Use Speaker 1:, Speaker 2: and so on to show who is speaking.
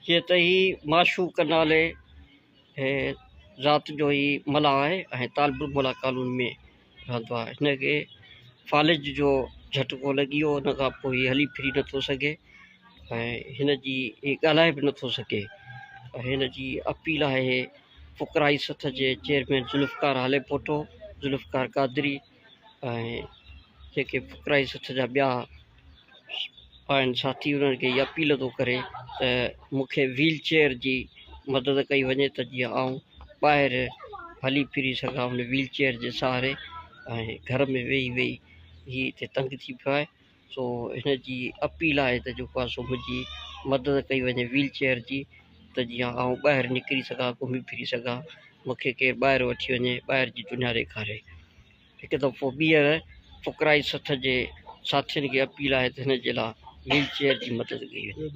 Speaker 1: जीअं त ही माशूक नाले ज़ात जो ही मल्हा आहे ऐं तालिबु मल्हा कॉलोनी में रहंदो आहे। हिनखे फालिज जो झटको लॻी वियो, हुन खां पोइ हीउ हली फिरी नथो सघे ऐं हिन जी ॻाल्हाए बि नथो सघे। हिन जी अपील आहे फ़ुकराई सथ जे चेयरमैन ज़ुल्फ़कार हालेपोटो, ज़ुल्फ़कार कादरी ऐं जेके फ़ुकराई सथ जा ॿिया आहिनि साथी, उन्हनि खे इहा अपील थो करे त मूंखे व्हील चेयर जी मदद कई वञे त जीअं आउं ॿाहिरि हली फिरी सघां हुन व्हील चेयर जे सहारे, ऐं घर में वेही वेही ही हिते तंग थी पियो आहे। सो हिन जी अपील आहे त जेको आहे सो मुंहिंजी मदद कई वञे व्हील चेयर जी, त जीअं आउं ॿाहिरि निकिरी सघां, घुमी फिरी सघां, मूंखे केरु ॿाहिरि वठी वञे, ॿाहिरि जी दुनिया ॾेखारे। हिकु दफ़ो ॿीहर फ़ुकराई सथ जे साथियुनि खे अपील आहे त हिन जे लाइ व्हील चेयर जी मदद कई वञे।